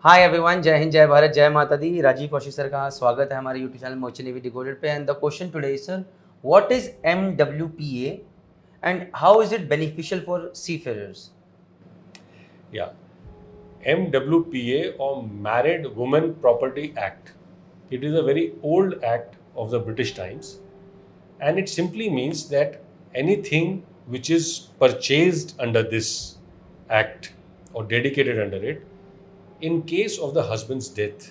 Hi everyone, जय हिंद, जय भारत, जय माता दी। राजीव कौशिक सर का स्वागत है हमारे यूट्यूब चैनल मोची नेवी डिकोडेड पे। And the question today is sir, what is MWPA and how is it beneficial for seafarers? Yeah, MWPA or Married Women Property Act. It is a very old act of the British times, and it simply means that anything which is purchased under this act or dedicated under it, in case of the husband's death,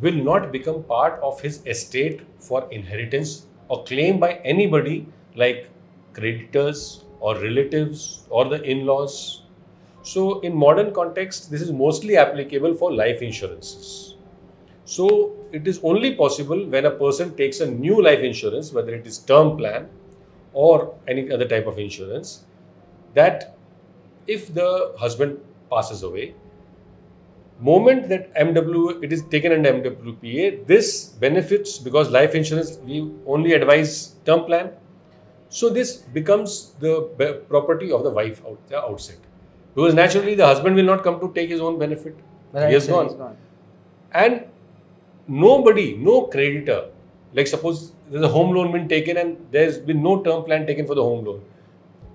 will not become part of his estate for inheritance or claim by anybody like creditors or relatives or the in-laws. So in modern context, this is mostly applicable for life insurances. So it is only possible when a person takes a new life insurance, whether it is term plan or any other type of insurance, that if the husband passes away, moment that it is taken under MWPA, this benefits, because life insurance we only advise term plan, so this becomes the property of the wife out the outset, because naturally the husband will not come to take his own benefit. Right, He has sir, gone. And nobody, no creditor, like suppose there's a home loan been taken and there's been no term plan taken for the home loan,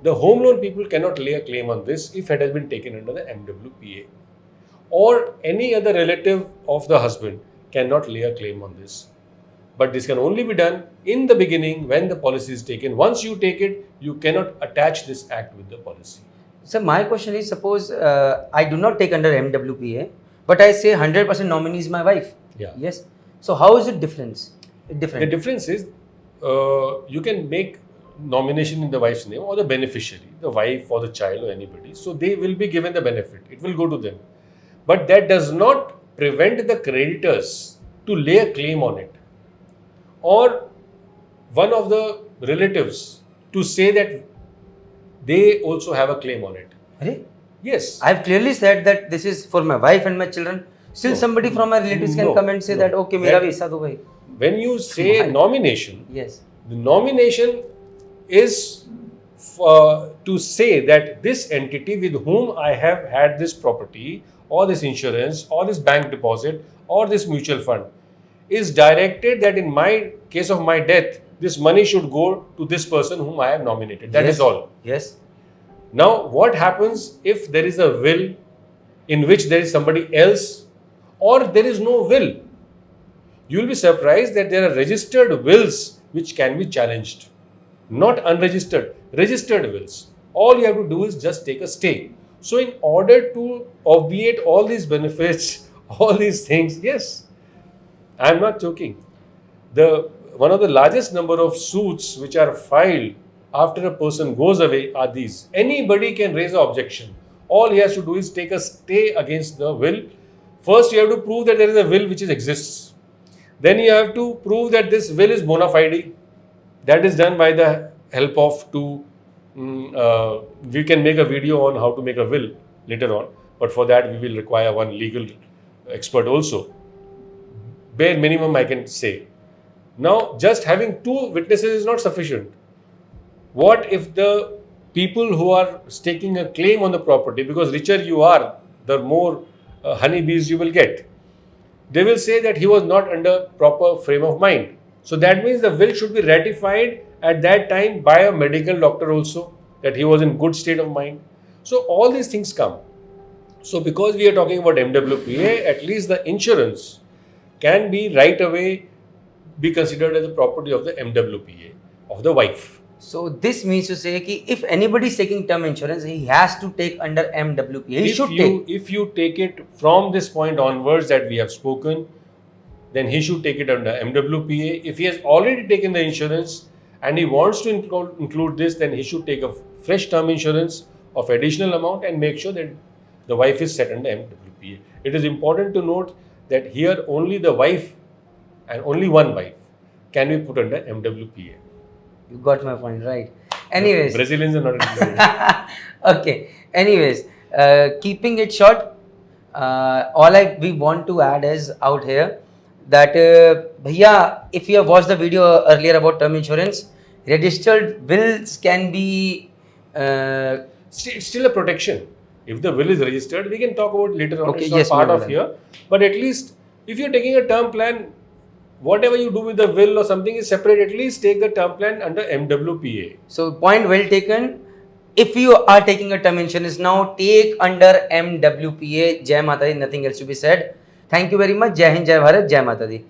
the home loan people cannot lay a claim on this if it has been taken under the MWPA, or any other relative of the husband cannot lay a claim on this. But this can only be done in the beginning when the policy is taken. Once you take it, you cannot attach this act with the policy. So my question is, suppose I do not take under MWPA, but I say 100% nominee is my wife. Yeah. Yes. So how is it different? The difference is you can make nomination in the wife's name or the beneficiary, the wife or the child or anybody. So they will be given the benefit. It will go to them. But that does not prevent the creditors to lay a claim on it, or one of the relatives to say that they also have a claim on it. Are? Yes. I have clearly said that this is for my wife and my children. Still, No. somebody from my relatives can No. come and say No. that okay, मेरा भी That- हिस्सा दो भाई. When you say nomination, Yes. the nomination is to say that this entity with whom I have had this property or this insurance or this bank deposit or this mutual fund is directed that in my case of my death, this money should go to this person whom I have nominated. That is all. Yes. Now, what happens if there is a will in which there is somebody else, or there is no will? You will be surprised that there are registered wills which can be challenged, not unregistered, registered wills. All you have to do is just take a stay. So in order to obviate all these benefits, all these things, yes, I am not joking. One of the largest number of suits which are filed after a person goes away are these. Anybody can raise an objection. All he has to do is take a stay against the will. First, you have to prove that there is a will which exists. Then you have to prove that this will is bona fide. That is done by the help of two. We can make a video on how to make a will later on, but for that we will require one legal expert also. Bare minimum I can say. Now, just having two witnesses is not sufficient. What if the people who are staking a claim on the property, because richer you are, the more honeybees you will get, they will say that he was not under proper frame of mind. So that means the will should be ratified at that time by a medical doctor also, that he was in good state of mind. So all these things come. So because we are talking about MWPA, at least the insurance can be right away be considered as a property of the MWPA of the wife. So this means to say कि if anybody is taking term insurance, he has to take under MWPA. He should take. If you take it from this point onwards that we have spoken, then he should take it under MWPA. If he has already taken the insurance and he wants to include this, then he should take a fresh term insurance of additional amount and make sure that the wife is set under MWPA. It is important to note that here only the wife and only one wife can be put under MWPA. You got my point, right? Anyways. Brazilians are not included. Okay. Anyways, keeping it short, all we want to add is out here that bhaiya, if you have watched the video earlier about term insurance, registered wills can be It's still a protection. If the will is registered, we can talk about later on. Okay, It's not yes, part no of problem. here. But at least if you're taking a term plan, whatever you do with the will or something is separate. At least take the term plan under MWPA. So point well taken. If you are taking a term insurance now, take under MWPA. Jai Mata Di, nothing else to be said. Thank you very much. Jai Hind, Jai Bharat, Jai Mata Di.